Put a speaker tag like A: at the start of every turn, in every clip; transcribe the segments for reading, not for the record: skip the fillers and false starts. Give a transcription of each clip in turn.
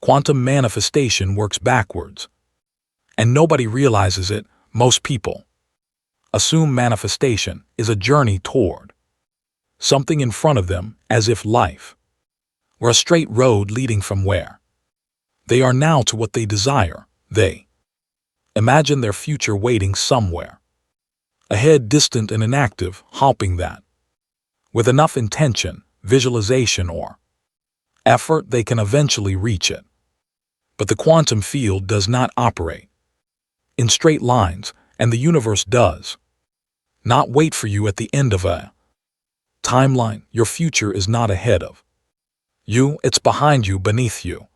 A: Quantum manifestation works backwards. And nobody realizes it. Most people assume manifestation is a journey toward something in front of them, as if life were a straight road leading from where they are now to what they desire. They imagine their future waiting somewhere ahead, distant and inactive, hoping that with enough intention, visualization, or effort, they can eventually reach it. But the quantum field does not operate in straight lines, and the universe does not wait for you at the end of a timeline. Your future is not ahead of you, it's behind you, beneath you,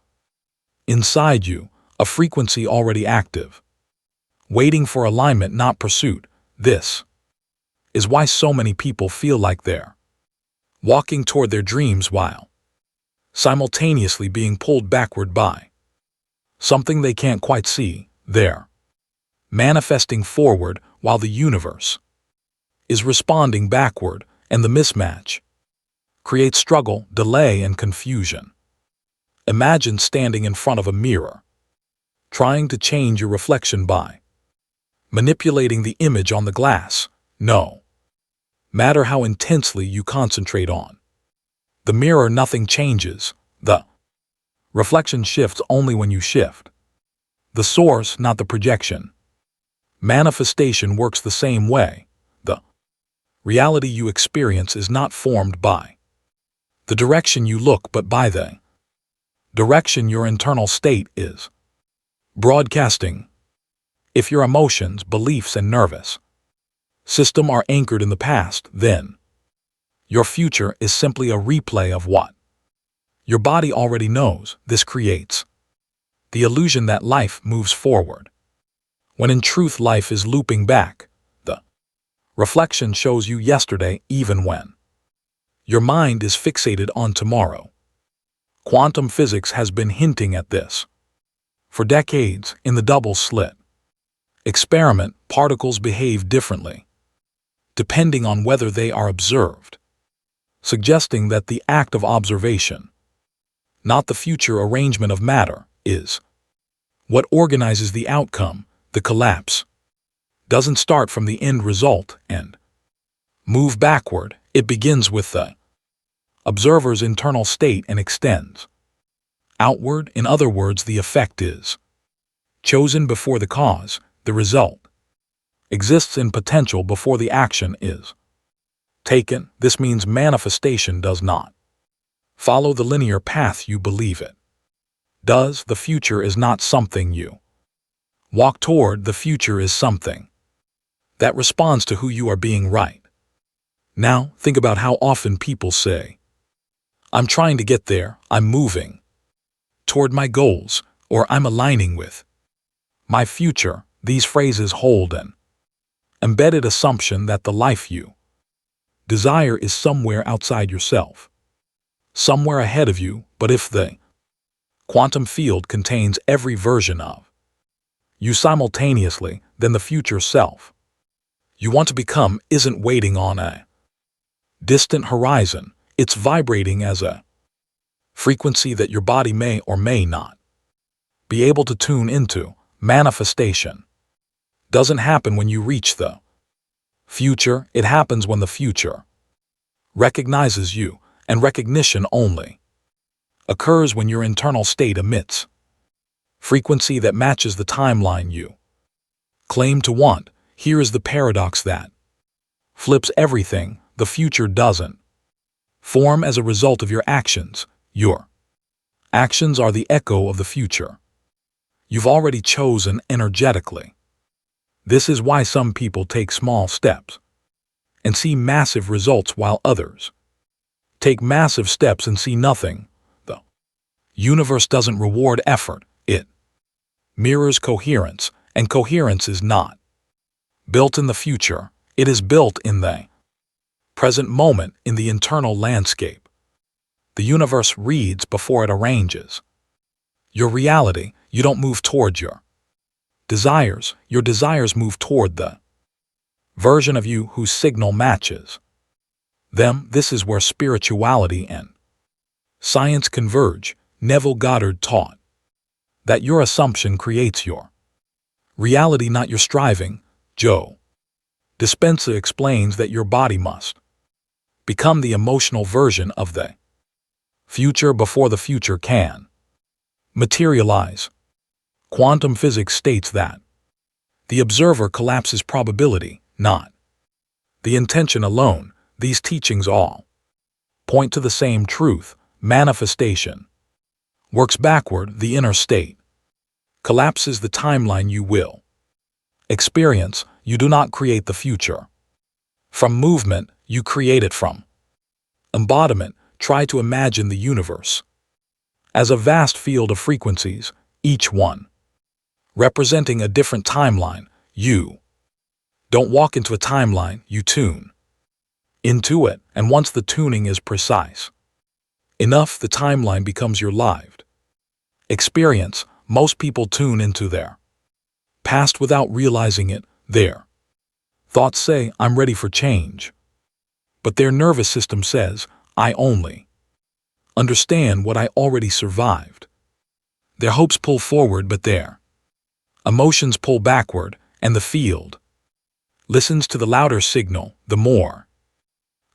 A: inside you, a frequency already active, waiting for alignment, not pursuit. This is why so many people feel like they're walking toward their dreams while simultaneously being pulled backward by something they can't quite see. They're manifesting forward while the universe is responding backward, and the mismatch creates struggle, delay, and confusion. Imagine standing in front of a mirror, trying to change your reflection by manipulating the image on the glass. No matter how intensely you concentrate on the mirror, nothing changes. The reflection shifts only when you shift the source, not the projection. Manifestation works the same way. The reality you experience is not formed by the direction you look, but by the direction your internal state is broadcasting. If your emotions, beliefs, and nervous system are anchored in the past, then your future is simply a replay of what your body already knows. This creates the illusion that life moves forward, when in truth life is looping back. The reflection shows you yesterday, even when your mind is fixated on tomorrow. Quantum physics has been hinting at this for decades. In the double-slit experiment, particles behave differently depending on whether they are observed, suggesting that the act of observation, not the future arrangement of matter, is what organizes the outcome. The collapse doesn't start from the end result and move backward. It begins with the observer's internal state and extends outward. In other words, the effect is chosen before the cause. The result exists in potential before the action is taken. This means manifestation does not follow the linear path you believe it does. The future is not something you walk toward. The future is something that responds to who you are being right now. Think about how often people say, "I'm trying to get there, I'm moving toward my goals," or "I'm aligning with my future." These phrases hold an embedded assumption that the life you desire is somewhere outside yourself, somewhere ahead of you. But if the quantum field contains every version of you simultaneously, then the future self you want to become isn't waiting on a distant horizon. It's vibrating as a frequency that your body may or may not be able to tune into. Manifestation doesn't happen when you reach the future. It happens when the future recognizes you, and recognition only occurs when your internal state emits frequency that matches the timeline you claim to want. Here is the paradox that flips everything. The future doesn't form as a result of your actions. Your actions are the echo of the future you've already chosen energetically. This is why some people take small steps and see massive results, while others take massive steps and see nothing. The universe doesn't reward effort, it mirrors coherence, and coherence is not built in the future, it is built in the present moment, in the internal landscape. The universe reads before it arranges your reality. You don't move toward your desires move toward the version of you whose signal matches them. This is where spirituality and science converge. Neville Goddard taught that your assumption creates your reality, not your striving. Joe Dispenza explains that your body must become the emotional version of the future before the future can materialize. Quantum physics states that the observer collapses probability, not the intention alone. These teachings all point to the same truth: manifestation works backward. The inner state collapses the timeline you will experience. You do not create the future from movement, you create it from embodiment. Try to imagine the universe as a vast field of frequencies, each one representing a different timeline. You don't walk into a timeline, you tune into it, and once the tuning is precise enough, the timeline becomes your lived experience. Most people tune into their past without realizing it. Their thoughts say, "I'm ready for change," but their nervous system says, "I only understand what I already survived." Their hopes pull forward, but their emotions pull backward, and the field listens to the louder signal, the more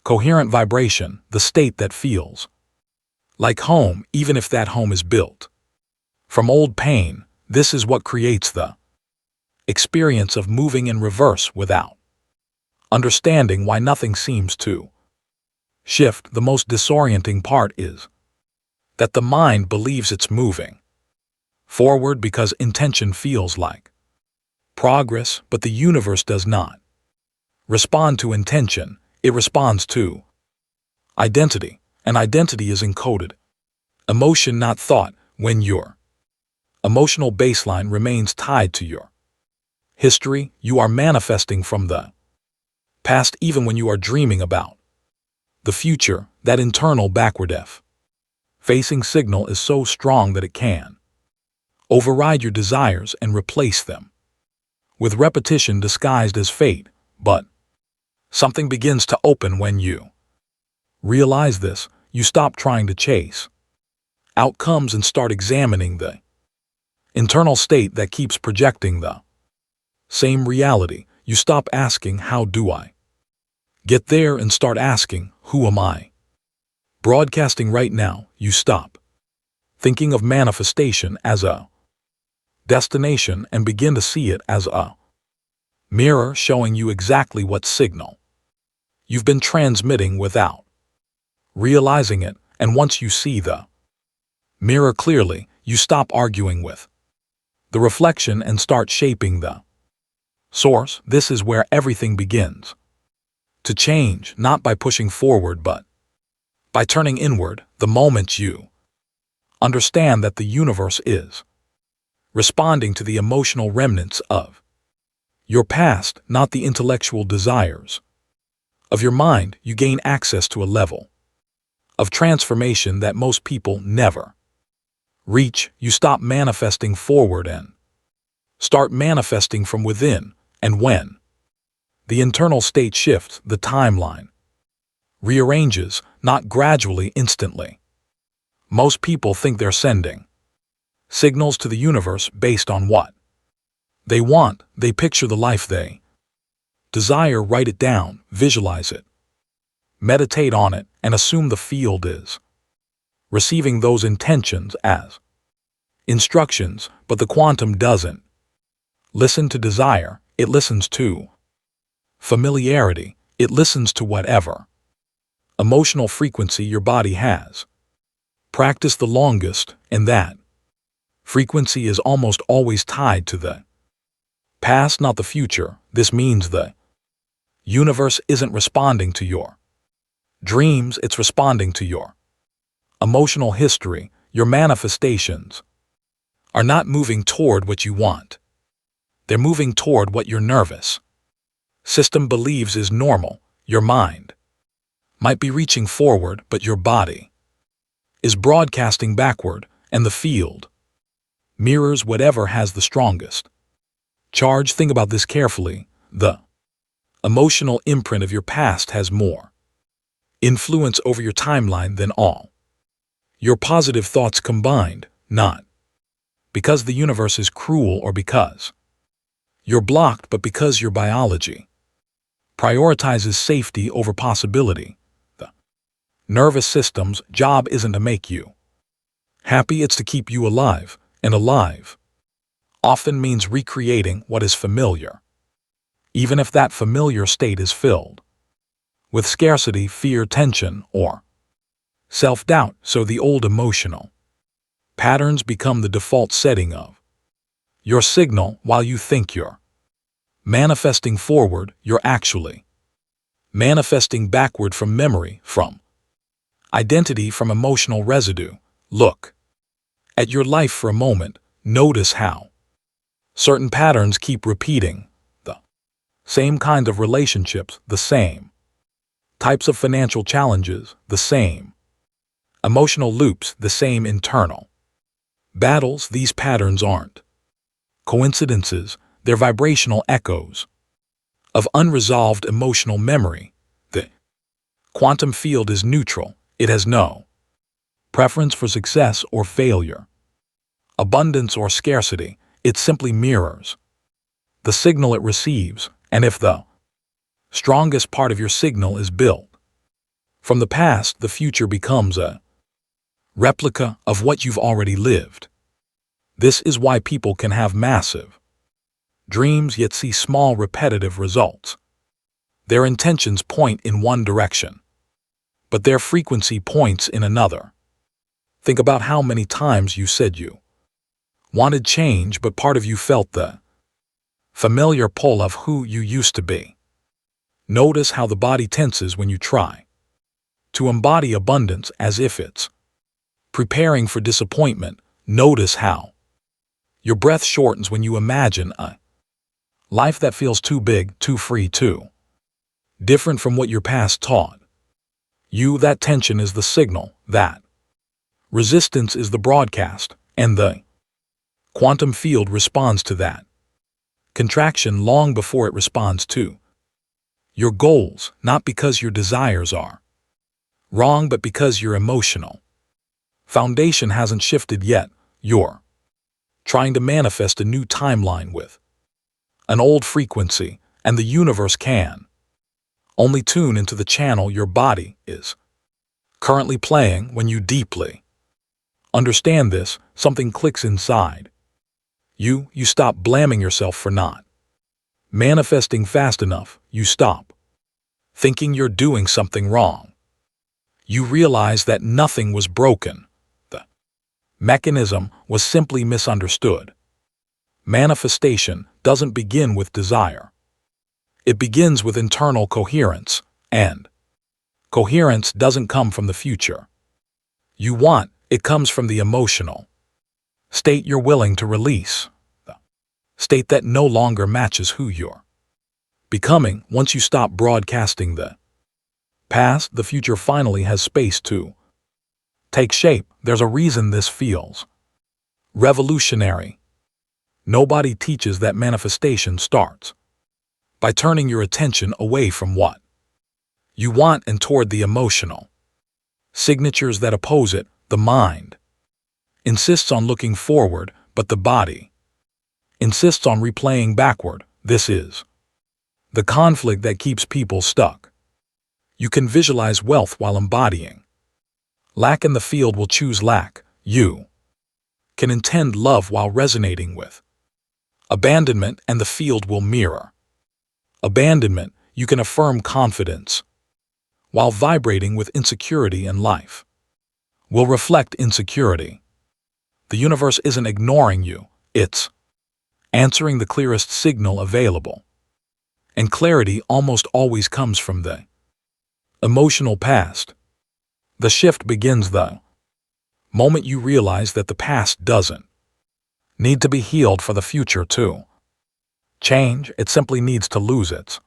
A: coherent vibration, the state that feels like home, even if that home is built from old pain. This is what creates the experience of moving in reverse without understanding why nothing seems to shift. The most disorienting part is that the mind believes it's moving forward because intention feels like progress, but the universe does not respond to intention, it responds to identity, and identity is encoded emotion, not thought. When your emotional baseline remains tied to your history, you are manifesting from the past even when you are dreaming about the future. That internal backward facing signal is so strong that it can override your desires and replace them with repetition disguised as fate. But something begins to open when you realize this. You stop trying to chase outcomes and start examining the internal state that keeps projecting the same reality. You stop asking, "How do I get there?" and start asking, "Who am I broadcasting right now?" You stop thinking of manifestation as a destination and begin to see it as a mirror showing you exactly what signal you've been transmitting without realizing it. And once you see the mirror clearly, you stop arguing with the reflection and start shaping the source. This is where everything begins to change, not by pushing forward, but by turning inward. The moment you understand that the universe is responding to the emotional remnants of your past, not the intellectual desires of your mind, you gain access to a level of transformation that most people never reach. You stop manifesting forward and start manifesting from within. And when the internal state shifts, the timeline rearranges, not gradually, instantly. Most people think they're sending signals to the universe based on what they want. They picture the life they desire, write it down, visualize it, meditate on it, and assume the field is receiving those intentions as instructions. But the quantum doesn't listen to desire, it listens to familiarity. It listens to whatever emotional frequency your body has practiced the longest, and that frequency is almost always tied to the past, not the future. This means the universe isn't responding to your dreams, it's responding to your emotional history. Your manifestations are not moving toward what you want. They're moving toward what your nervous system believes is normal. Your mind might be reaching forward, but your body is broadcasting backward, and the field mirrors whatever has the strongest charge. Think about this carefully. The emotional imprint of your past has more influence over your timeline than all your positive thoughts combined. Not because the universe is cruel or because you're blocked, but because your biology prioritizes safety over possibility. The nervous system's job isn't to make you happy, it's to keep you alive, and alive often means recreating what is familiar, even if that familiar state is filled with scarcity, fear, tension, or self-doubt. So the old emotional patterns become the default setting of your signal. While you think you're manifesting forward, you're actually manifesting backward from memory, from identity, from emotional residue. Look at your life for a moment. Notice how certain patterns keep repeating. The same kind of relationships, the same types of financial challenges, the same emotional loops, the same internal battles. These patterns aren't coincidences, they're vibrational echoes of unresolved emotional memory. The quantum field is neutral, it has no preference for success or failure, abundance or scarcity. It simply mirrors the signal it receives, and if the strongest part of your signal is built from the past, the future becomes a replica of what you've already lived. This is why people can have massive dreams yet see small, repetitive results. Their intentions point in one direction, but their frequency points in another. Think about how many times you said you wanted change, but part of you felt the familiar pull of who you used to be. Notice how the body tenses when you try to embody abundance as if it's preparing for disappointment. Notice how your breath shortens when you imagine a life that feels too big, too free, too different from what your past taught you. That tension is the signal, that resistance is the broadcast, and the quantum field responds to that contraction long before it responds to your goals, not because your desires are wrong, but because your emotional foundation hasn't shifted yet. You're trying to manifest a new timeline with an old frequency, and the universe can only tune into the channel your body is currently playing. When you deeply understand this, something clicks inside. You stop blaming yourself for not manifesting fast enough. You stop thinking you're doing something wrong. You realize that nothing was broken. The mechanism was simply misunderstood. Manifestation doesn't begin with desire. It begins with internal coherence, and coherence doesn't come from the future you want, it comes from the emotional state you're willing to release, the state that no longer matches who you're becoming. Once you stop broadcasting the past, the future finally has space to take shape. There's a reason this feels revolutionary. Nobody teaches that manifestation starts by turning your attention away from what you want and toward the emotional signatures that oppose it. The mind insists on looking forward, but the body insists on replaying backward. This is the conflict that keeps people stuck. You can visualize wealth while embodying lack, and the field will choose lack. You can intend love while resonating with abandonment, and the field will mirror abandonment. You can affirm confidence while vibrating with insecurity, and life will reflect insecurity. The universe isn't ignoring you, it's answering the clearest signal available. And clarity almost always comes from the emotional past. The shift begins the moment you realize that the past doesn't need to be healed for the future to change. It simply needs to lose its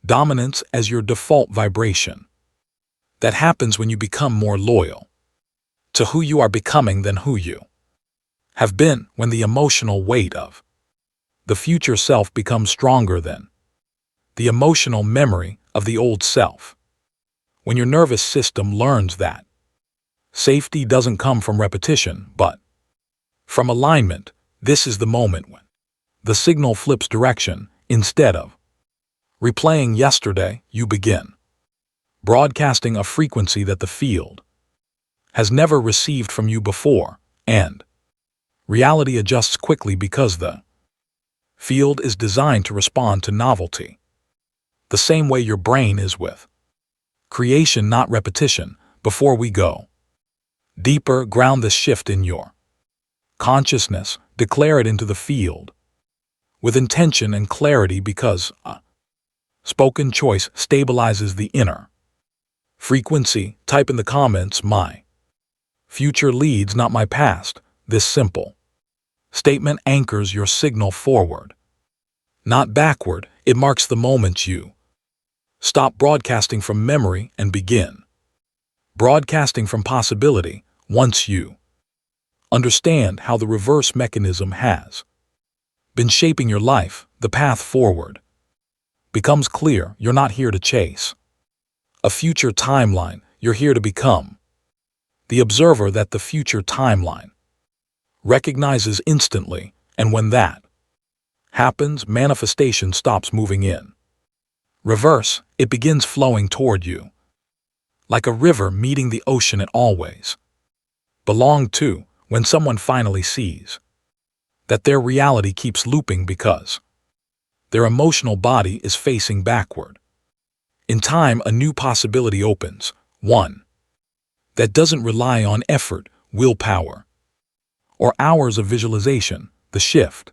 A: dominance as your default vibration. That happens when you become more loyal to who you are becoming than who you have been, when the emotional weight of the future self becomes stronger than the emotional memory of the old self. When your nervous system learns that safety doesn't come from repetition, but From alignment, this is the moment when the signal flips direction. Instead of replaying yesterday, you begin broadcasting a frequency that the field has never received from you before, and reality adjusts quickly because the field is designed to respond to novelty, the same way your brain is with creation, not repetition. Before we go deeper, ground this shift in your consciousness, declare it into the field with intention and clarity, because a spoken choice stabilizes the inner frequency. Type in the comments, "My future leads, not my past." This simple statement anchors your signal forward, not backward. It marks the moment you stop broadcasting from memory and begin broadcasting from possibility. Once you understand how the reverse mechanism has been shaping your life, the path forward becomes clear. You're not here to chase a future timeline. You're here to become the observer that the future timeline recognizes instantly. And when that happens, manifestation stops moving in reverse. It begins flowing toward you, like a river meeting the ocean it always belonged to. When someone finally sees that their reality keeps looping because their emotional body is facing backward in time, a new possibility opens, one that doesn't rely on effort, willpower, or hours of visualization. The shift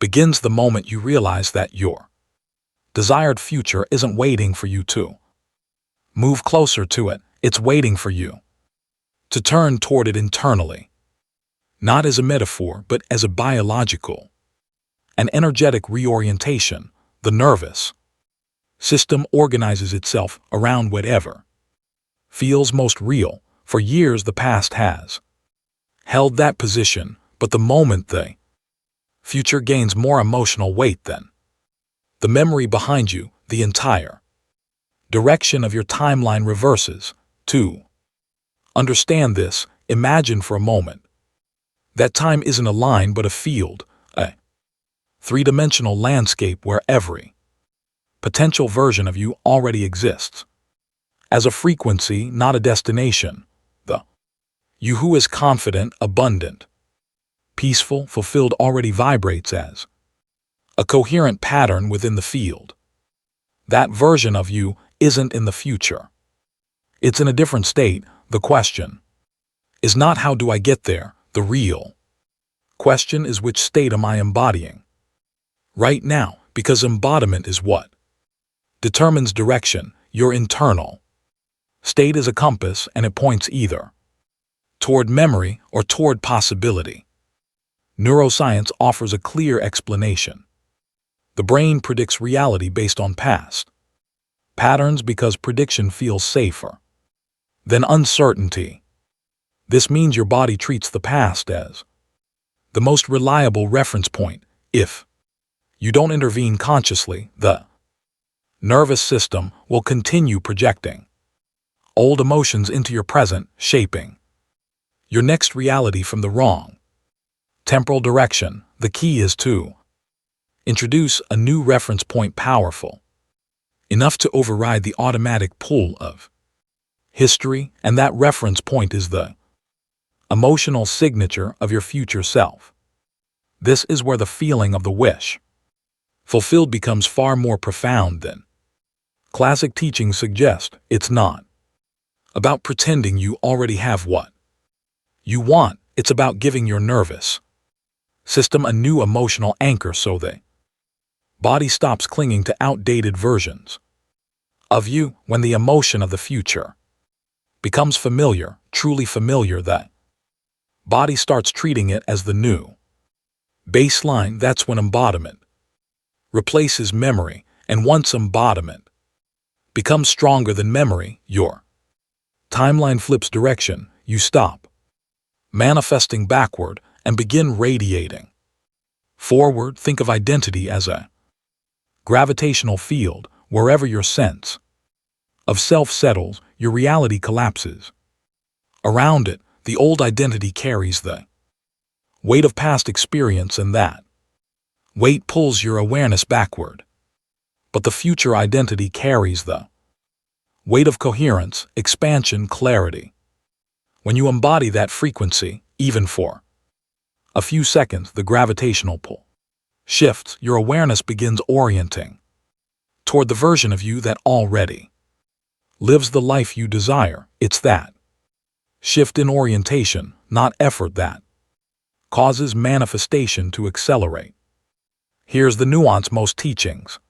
A: begins the moment you realize that your desired future isn't waiting for you to move closer to it. It's waiting for you to turn toward it internally, not as a metaphor, but as a biological, an energetic reorientation. The nervous system organizes itself around whatever feels most real. For years, the past has held that position, but the moment the future gains more emotional weight than the memory behind you, the entire direction of your timeline reverses. To understand this, imagine for a moment that time isn't a line but a field, a three-dimensional landscape where every potential version of you already exists as a frequency, not a destination. The you who is confident, abundant, peaceful, fulfilled already vibrates as a coherent pattern within the field. That version of you isn't in the future. It's in a different state. The question is not how do I get there. The real question is which state am I embodying right now, because embodiment is what determines direction. Your internal state is a compass, and it points either toward memory or toward possibility. Neuroscience offers a clear explanation. The brain predicts reality based on past patterns because prediction feels safer than uncertainty. This means your body treats the past as the most reliable reference point. If you don't intervene consciously, the nervous system will continue projecting old emotions into your present, shaping your next reality from the wrong temporal direction. The key is to introduce a new reference point, powerful enough to override the automatic pull of history, and that reference point is the emotional signature of your future self. This is where the feeling of the wish fulfilled becomes far more profound than classic teachings suggest. It's not about pretending you already have what you want. It's about giving your nervous system a new emotional anchor so the body stops clinging to outdated versions of you. When the emotion of the future becomes familiar, truly familiar, the body starts treating it as the new baseline. That's when embodiment replaces memory, and once embodiment becomes stronger than memory, your timeline flips direction. You stop manifesting backward and begin radiating forward. Think of identity as a gravitational field. Wherever your sense of self settles, your reality collapses around it. The old identity carries the weight of past experience, and that weight pulls your awareness backward. But the future identity carries the weight of coherence, expansion, clarity. When you embody that frequency, even for a few seconds, the gravitational pull shifts, your awareness begins orienting toward the version of you that already lives the life you desire. It's that shift in orientation, not effort, that causes manifestation to accelerate. Here's the nuance most teachings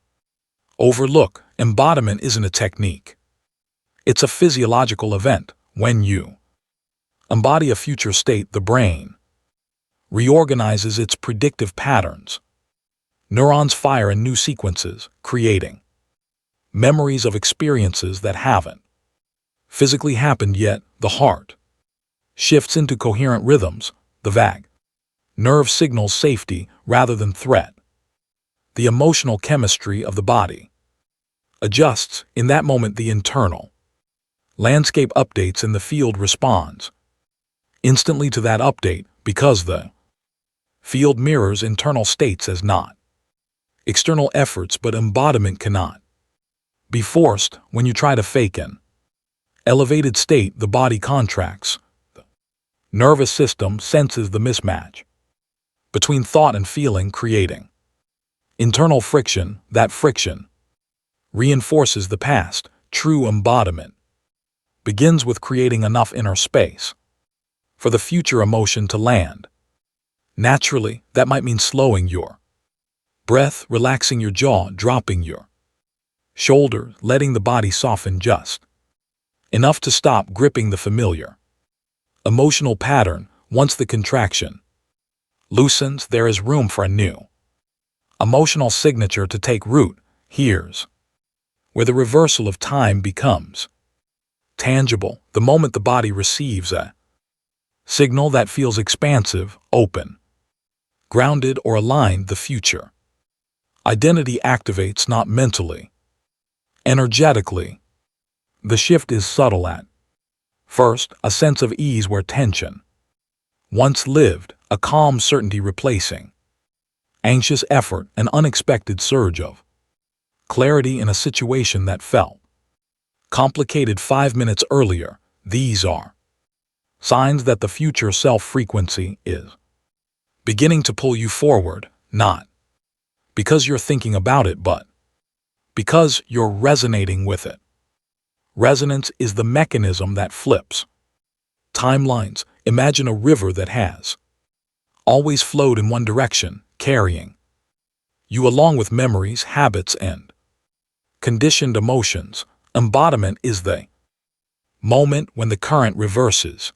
A: overlook. Embodiment isn't a technique. It's a physiological event. When you embody a future state, the brain reorganizes its predictive patterns. Neurons fire in new sequences, creating memories of experiences that haven't physically happened yet. The heart shifts into coherent rhythms. The vague nerve signals safety rather than threat. The emotional chemistry of the body adjusts. In that moment, the internal landscape updates and the field responds instantly to that update, because the field mirrors internal states as not external efforts. But embodiment cannot be forced. When you try to fake an elevated state, the body contracts. The nervous system senses the mismatch between thought and feeling, creating internal friction. That friction reinforces the past. True embodiment begins with creating enough inner space for the future emotion to land naturally. That might mean slowing your breath, relaxing your jaw, dropping your shoulders, letting the body soften just enough to stop gripping the familiar emotional pattern. Once the contraction loosens, there is room for a new emotional signature to take root. Here's where the reversal of time becomes tangible. The moment the body receives a signal that feels expansive, open, grounded, or aligned, the future identity activates, not mentally, energetically. The shift is subtle at first, a sense of ease where tension once lived, a calm certainty replacing anxious effort, an unexpected surge of clarity in a situation that felt complicated 5 minutes earlier. These are signs that the future self-frequency is beginning to pull you forward, not because you're thinking about it, but because you're resonating with it. Resonance is the mechanism that flips timelines. Imagine a river that has always flowed in one direction, carrying you along with memories, habits, and conditioned emotions. Embodiment is the moment when the current reverses.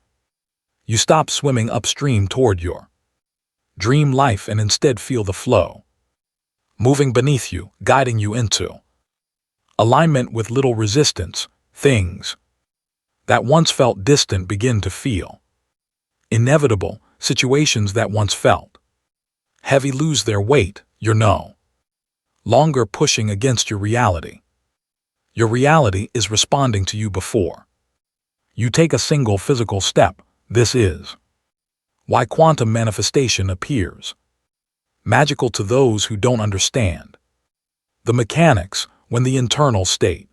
A: You stop swimming upstream toward your dream life and instead feel the flow moving beneath you, guiding you into alignment with little resistance. Things that once felt distant begin to feel inevitable. Situations that once felt heavy lose their weight. You're no longer pushing against your reality. Your reality is responding to you before you take a single physical step. This is why quantum manifestation appears magical to those who don't understand the mechanics. When the internal state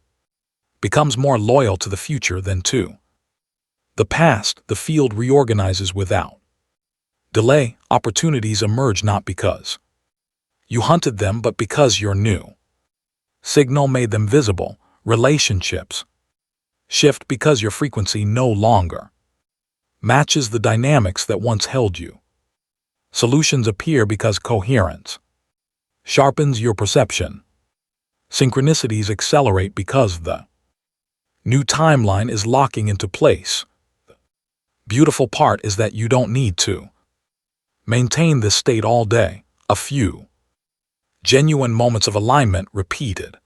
A: becomes more loyal to the future than to the past, the field reorganizes without delay. Opportunities emerge not because you hunted them, but because your new signal made them visible. Relationships shift because your frequency no longer matches the dynamics that once held you. Solutions appear because coherence sharpens your perception. Synchronicities accelerate because the new timeline is locking into place. The beautiful part is that you don't need to maintain this state all day. A few genuine moments of alignment repeated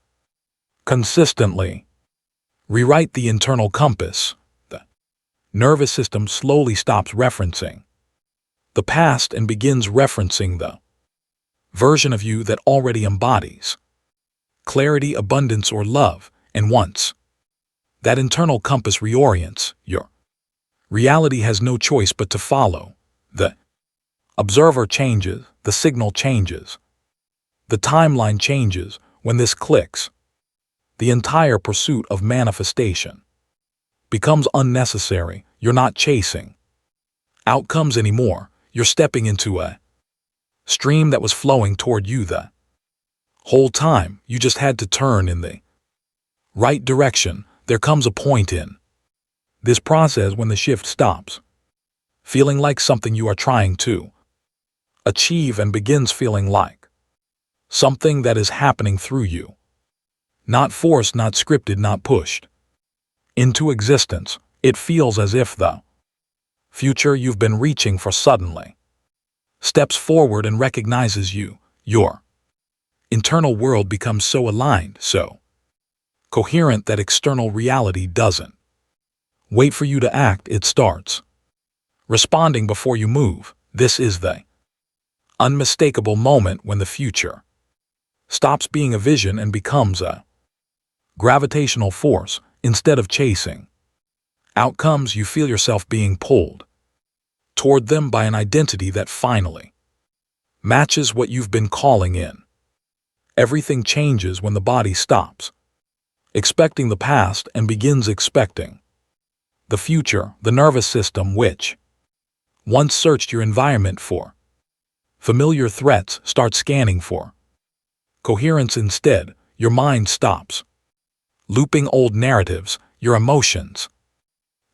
A: consistently rewrite the internal compass. The nervous system slowly stops referencing the past and begins referencing the version of you that already embodies clarity, abundance, or love. And once that internal compass reorients, your reality has no choice but to follow the Observer changes, the signal changes. The timeline changes when this clicks. The entire pursuit of manifestation becomes unnecessary. You're not chasing outcomes anymore. You're stepping into a stream that was flowing toward you the whole time. You just had to turn in the right direction. There comes a point in this process when the shift stops feeling like something you are trying to achieve and begins feeling like something that is happening through you. Not forced, not scripted, not pushed into existence. It feels as if the future you've been reaching for suddenly steps forward and recognizes you. Your internal world becomes so aligned, so coherent that external reality doesn't wait for you to act. It starts responding before you move. This is the unmistakable moment when the future stops being a vision and becomes a gravitational force. Instead of chasing outcomes, you feel yourself being pulled toward them by an identity that finally matches what you've been calling in. Everything changes when the body stops expecting the past and begins expecting the future. The nervous system, which once searched your environment for familiar threats, starts scanning for coherence instead. Your mind stops looping old narratives. Your emotions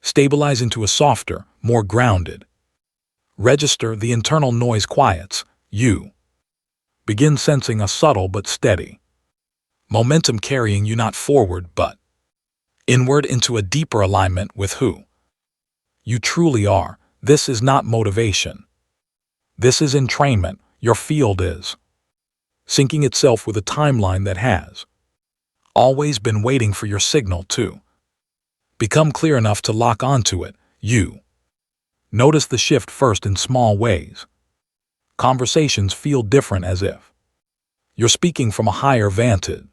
A: stabilize into a softer, more grounded register. The internal noise quiets. You begin sensing a subtle but steady momentum carrying you not forward but inward into a deeper alignment with who you truly are. This is not motivation. This is entrainment. Your field is syncing itself with a timeline that has always been waiting for your signal to become clear enough to lock onto it. You notice the shift first in small ways. Conversations feel different, as if you're speaking from a higher vantage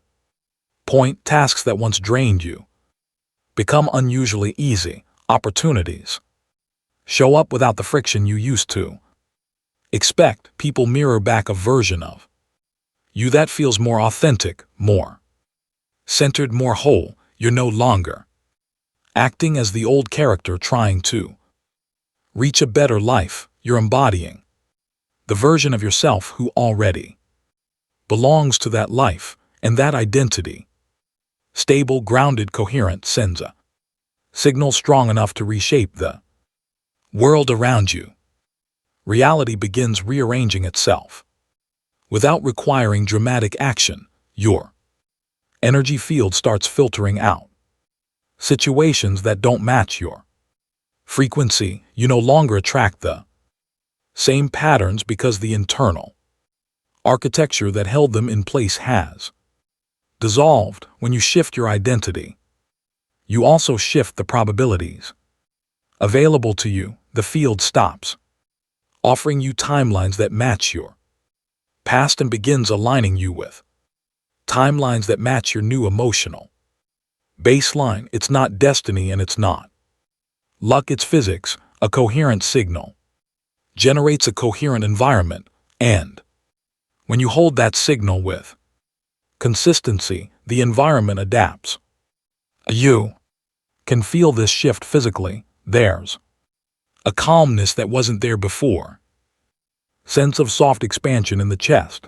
A: point. Tasks that once drained you become unusually easy. Opportunities show up without the friction you used to expect. People mirror back a version of you that feels more authentic, more centered, more whole. You're no longer acting as the old character trying to reach a better life. You're embodying the version of yourself who already belongs to that life and that identity. Stable, grounded, coherent sends a signal strong enough to reshape the world around you. Reality begins rearranging itself without requiring dramatic action. Your energy field starts filtering out situations that don't match your frequency. You no longer attract the same patterns because the internal architecture that held them in place has dissolved. When you shift your identity, you also shift the probabilities available to you. The field stops offering you timelines that match your past and begins aligning you with timelines that match your new emotional baseline. It's not destiny and it's not luck, it's physics. A coherent signal generates a coherent environment, and when you hold that signal with consistency, the environment adapts. You can feel this shift physically. There's a calmness that wasn't there before, sense of soft expansion in the chest,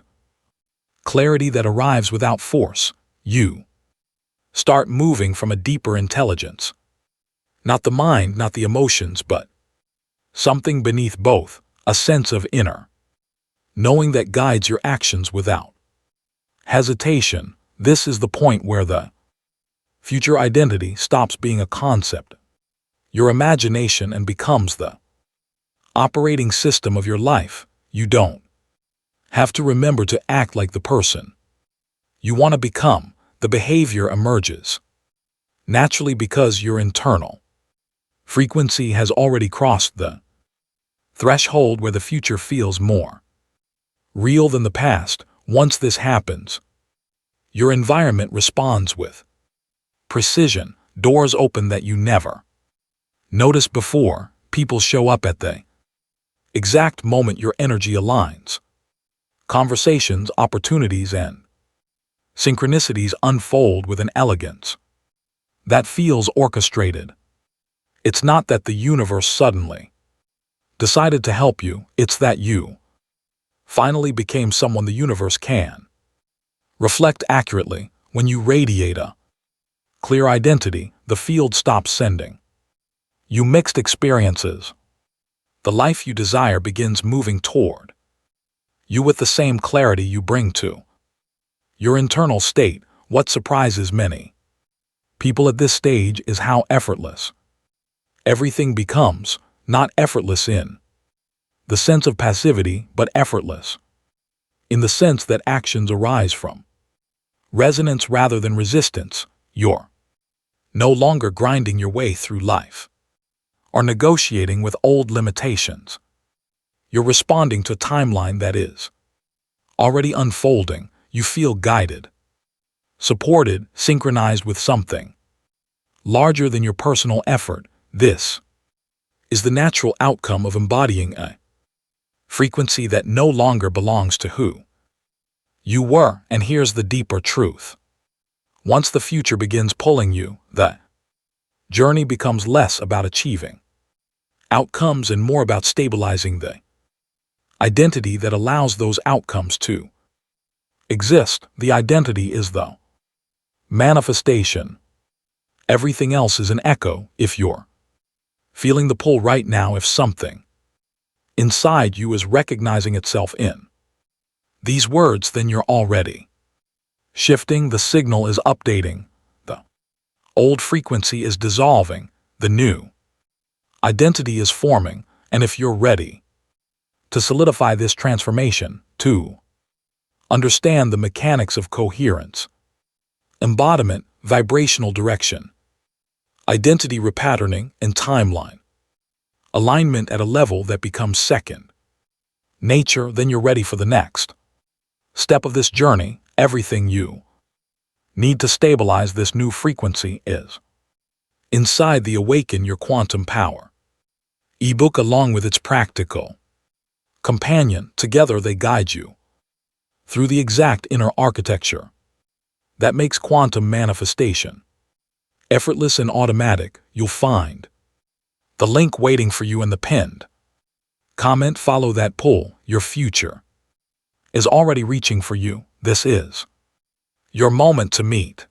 A: clarity that arrives without force. You start moving from a deeper intelligence. Not the mind, not the emotions, but something beneath both, a sense of inner knowing that guides your actions without hesitation. This is the point where the future identity stops being a concept, your imagination, and becomes the operating system of your life. You don't have to remember to act like the person you want to become. The behavior emerges naturally because your internal frequency has already crossed the threshold where the future feels more real than the past. Once this happens, your environment responds with precision. Doors open that you never noticed before. People show up at the exact moment your energy aligns. Conversations, opportunities, and synchronicities unfold with an elegance that feels orchestrated. It's not that the universe suddenly decided to help you, it's that you finally became someone the universe can reflect accurately. When you radiate a clear identity, the field stops sending you mixed experiences. The life you desire begins moving toward you with the same clarity you bring to your internal state. What surprises many people at this stage is how effortless everything becomes, not effortless in the sense of passivity, but effortless in the sense that actions arise from resonance rather than resistance. You're no longer grinding your way through life or negotiating with old limitations. You're responding to a timeline that is already unfolding. You feel guided, supported, synchronized with something larger than your personal effort. This is the natural outcome of embodying a frequency that no longer belongs to who you were. And here's the deeper truth. Once the future begins pulling you, the journey becomes less about achieving outcomes and more about stabilizing the identity that allows those outcomes to exist. The identity is the manifestation. Everything else is an echo. If you're feeling the pull right now, if something inside you is recognizing itself in these words, then you're already shifting. The signal is updating. The old frequency is dissolving. The new identity is forming. And if you're ready to solidify this transformation, to understand the mechanics of coherence, embodiment, vibrational direction, identity repatterning, and timeline alignment at a level that becomes second nature, then you're ready for the next step of this journey. Everything you need to stabilize this new frequency is inside the Awaken Your Quantum Power ebook, along with its practical companion. Together they guide you through the exact inner architecture that makes quantum manifestation effortless and automatic. You'll find the link waiting for you in the pinned comment. Follow that pull. Your future is already reaching for you. This is your moment to meet